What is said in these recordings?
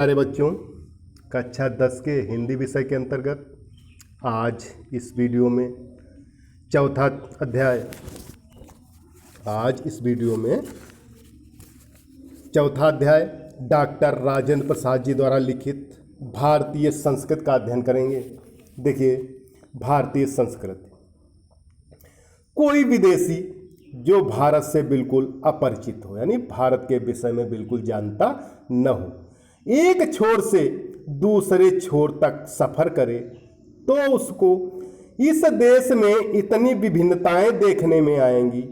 प्यारे बच्चों, कक्षा 10 के हिंदी विषय के अंतर्गत आज इस वीडियो में चौथा अध्याय डॉक्टर राजेंद्र प्रसाद जी द्वारा लिखित भारतीय संस्कृत का अध्ययन करेंगे। देखिए, भारतीय संस्कृति। कोई विदेशी जो भारत से बिल्कुल अपरिचित हो, यानी भारत के विषय में बिल्कुल जानता न हो, एक छोर से दूसरे छोर तक सफर करे तो उसको इस देश में इतनी विभिन्नताएं देखने में आएंगी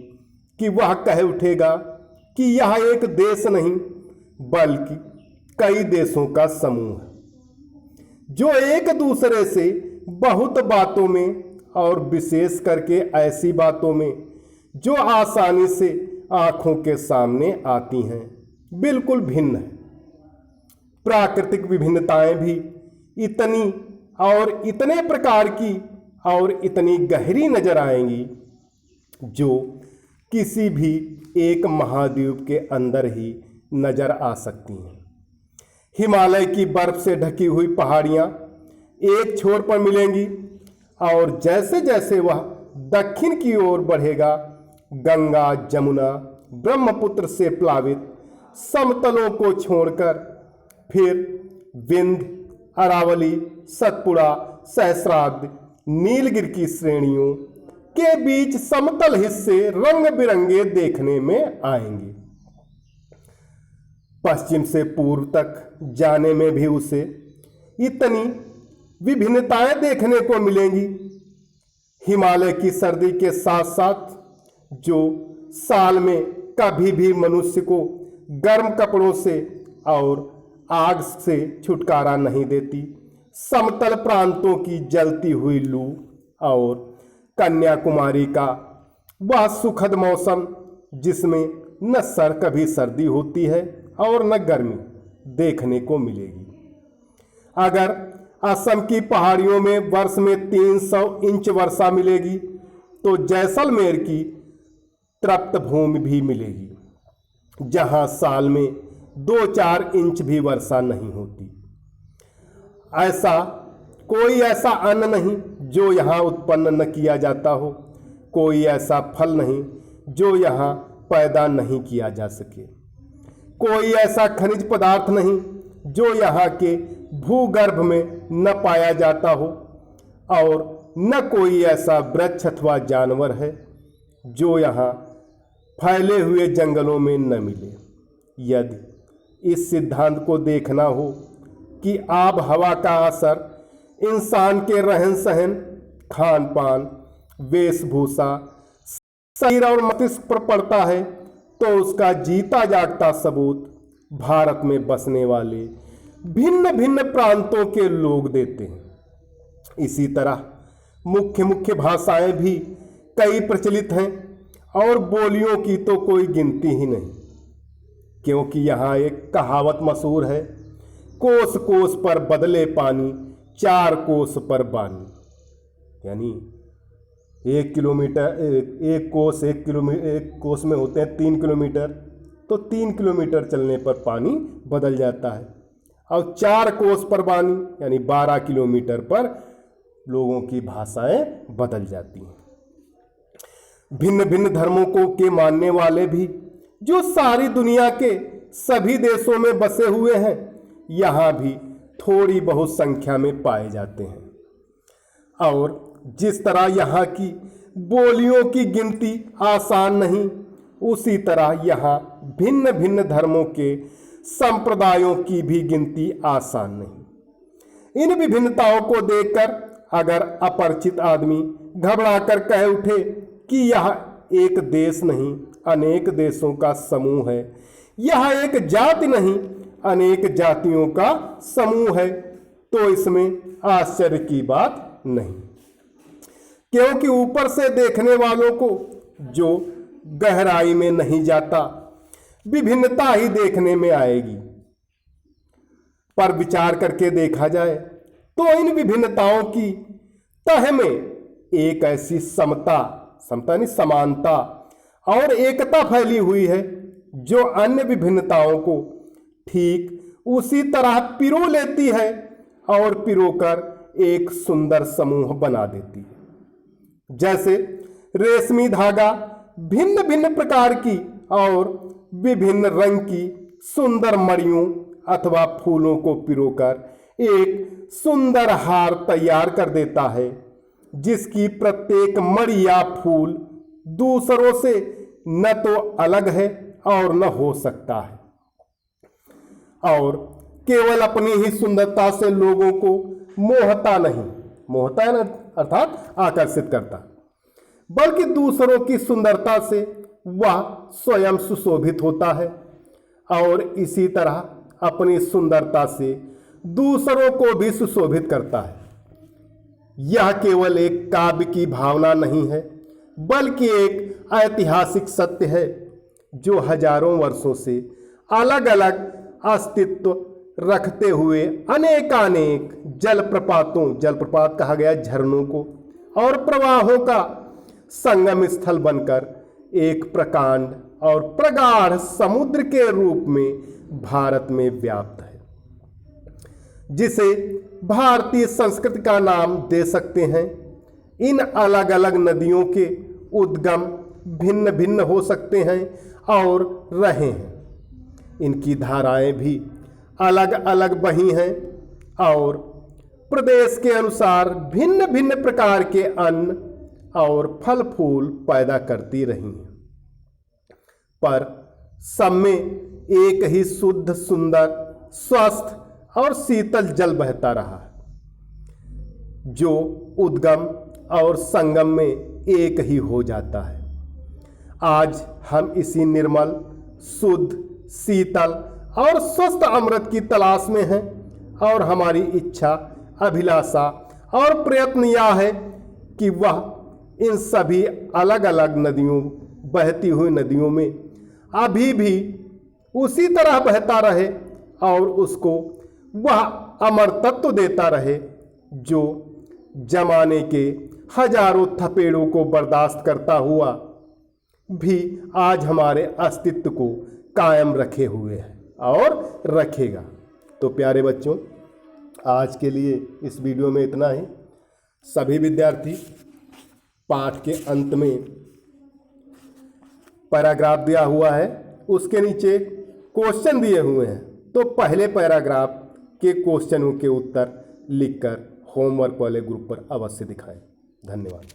कि वह कह उठेगा कि यह एक देश नहीं बल्कि कई देशों का समूह है, जो एक दूसरे से बहुत बातों में और विशेष करके ऐसी बातों में जो आसानी से आंखों के सामने आती हैं बिल्कुल भिन्न है। प्राकृतिक विभिन्नताएं भी इतनी और इतने प्रकार की और इतनी गहरी नजर आएंगी जो किसी भी एक महाद्वीप के अंदर ही नजर आ सकती हैं। हिमालय की बर्फ से ढकी हुई पहाड़ियां एक छोर पर मिलेंगी और जैसे जैसे वह दक्षिण की ओर बढ़ेगा, गंगा, जमुना, ब्रह्मपुत्र से प्लावित समतलों को छोड़कर फिर विंध्य, अरावली, सतपुड़ा, सहस्राब्द, नीलगिरि की श्रेणियों के बीच समतल हिस्से रंग बिरंगे देखने में आएंगे। पश्चिम से पूर्व तक जाने में भी उसे इतनी विभिन्नताएं देखने को मिलेंगी। हिमालय की सर्दी के साथ साथ जो साल में कभी भी मनुष्य को गर्म कपड़ों से और आग से छुटकारा नहीं देती, समतल प्रांतों की जलती हुई लू और कन्याकुमारी का वह सुखद मौसम जिसमें न कभी सर्दी होती है और न गर्मी देखने को मिलेगी। अगर असम की पहाड़ियों में वर्ष में 300 इंच वर्षा मिलेगी तो जैसलमेर की तृप्त भूमि भी मिलेगी, जहां साल में 2-4 इंच भी वर्षा नहीं होती। कोई ऐसा अन्न नहीं जो यहाँ उत्पन्न न किया जाता हो, कोई ऐसा फल नहीं जो यहाँ पैदा नहीं किया जा सके, कोई ऐसा खनिज पदार्थ नहीं जो यहाँ के भूगर्भ में न पाया जाता हो, और न कोई ऐसा वृक्ष अथवा जानवर है जो यहाँ फैले हुए जंगलों में न मिले। यदि इस सिद्धांत को देखना हो कि आब हवा का असर इंसान के रहन सहन, खान पान, वेशभूषा, शरीर और मस्तिष्क पर पड़ता है तो उसका जीता जागता सबूत भारत में बसने वाले भिन्न भिन्न प्रांतों के लोग देते हैं। इसी तरह मुख्य मुख्य भाषाएं भी कई प्रचलित हैं और बोलियों की तो कोई गिनती ही नहीं, क्योंकि यहाँ एक कहावत मशहूर है, कोस कोस पर बदले पानी, 4 कोस पर बानी। यानी एक कोस में होते हैं 3 किलोमीटर, तो 3 किलोमीटर चलने पर पानी बदल जाता है, और 4 कोस पर बानी यानी 12 किलोमीटर पर लोगों की भाषाएं बदल जाती हैं। भिन्न भिन्न धर्मों के मानने वाले भी जो सारी दुनिया के सभी देशों में बसे हुए हैं, यहाँ भी थोड़ी बहुत संख्या में पाए जाते हैं। और जिस तरह यहाँ की बोलियों की गिनती आसान नहीं, उसी तरह यहाँ भिन्न भिन्न धर्मों के संप्रदायों की भी गिनती आसान नहीं। इन विभिन्नताओं को देखकर अगर अपरिचित आदमी घबराकर कह उठे कि यह एक देश नहीं अनेक देशों का समूह है, यह एक जाति नहीं अनेक जातियों का समूह है, तो इसमें आश्चर्य की बात नहीं, क्योंकि ऊपर से देखने वालों को जो गहराई में नहीं जाता विभिन्नता ही देखने में आएगी। पर विचार करके देखा जाए तो इन विभिन्नताओं की तह में एक ऐसी समता यानी समानता और एकता फैली हुई है जो अन्य विभिन्नताओं को ठीक उसी तरह पिरो लेती है और पिरोकर एक सुंदर समूह बना देती है। जैसे रेशमी धागा भिन्न भिन्न प्रकार की और विभिन्न रंग की सुंदर मड़ियों अथवा फूलों को पिरोकर एक सुंदर हार तैयार कर देता है, जिसकी प्रत्येक मड़ि या फूल दूसरों से न तो अलग है और न हो सकता है, और केवल अपनी ही सुंदरता से लोगों को मोहता है ना, अर्थात आकर्षित करता, बल्कि दूसरों की सुंदरता से वह स्वयं सुशोभित होता है और इसी तरह अपनी सुंदरता से दूसरों को भी सुशोभित करता है। यह केवल एक काव्य की भावना नहीं है, बल्कि एक ऐतिहासिक सत्य है जो हजारों वर्षों से अलग अलग अस्तित्व रखते हुए अनेकानेक जलप्रपात कहा गया झरनों को और प्रवाहों का संगम स्थल बनकर एक प्रकांड और प्रगाढ़ समुद्र के रूप में भारत में व्याप्त है, जिसे भारतीय संस्कृति का नाम दे सकते हैं। इन अलग अलग नदियों के उद्गम भिन्न भिन्न हो सकते हैं और रहे हैं। इनकी धाराएं भी अलग अलग बही हैं और प्रदेश के अनुसार भिन्न भिन्न प्रकार के अन्न और फल फूल पैदा करती रही हैं, पर सब में एक ही शुद्ध, सुंदर, स्वस्थ और शीतल जल बहता रहा है, जो उद्गम और संगम में एक ही हो जाता है। आज हम इसी निर्मल, शुद्ध, शीतल और स्वस्थ अमृत की तलाश में हैं और हमारी इच्छा, अभिलाषा और प्रयत्न यह है कि वह इन सभी अलग अलग नदियों, बहती हुई नदियों में अभी भी उसी तरह बहता रहे और उसको वह अमर तत्व देता रहे जो जमाने के हजारों थपेड़ों को बर्दाश्त करता हुआ भी आज हमारे अस्तित्व को कायम रखे हुए है और रखेगा। तो प्यारे बच्चों, आज के लिए इस वीडियो में इतना ही। सभी विद्यार्थी पाठ के अंत में पैराग्राफ दिया हुआ है, उसके नीचे क्वेश्चन दिए हुए हैं, तो पहले पैराग्राफ के क्वेश्चनों के उत्तर लिखकर होमवर्क वाले ग्रुप पर अवश्य दिखाएं। धन्यवाद।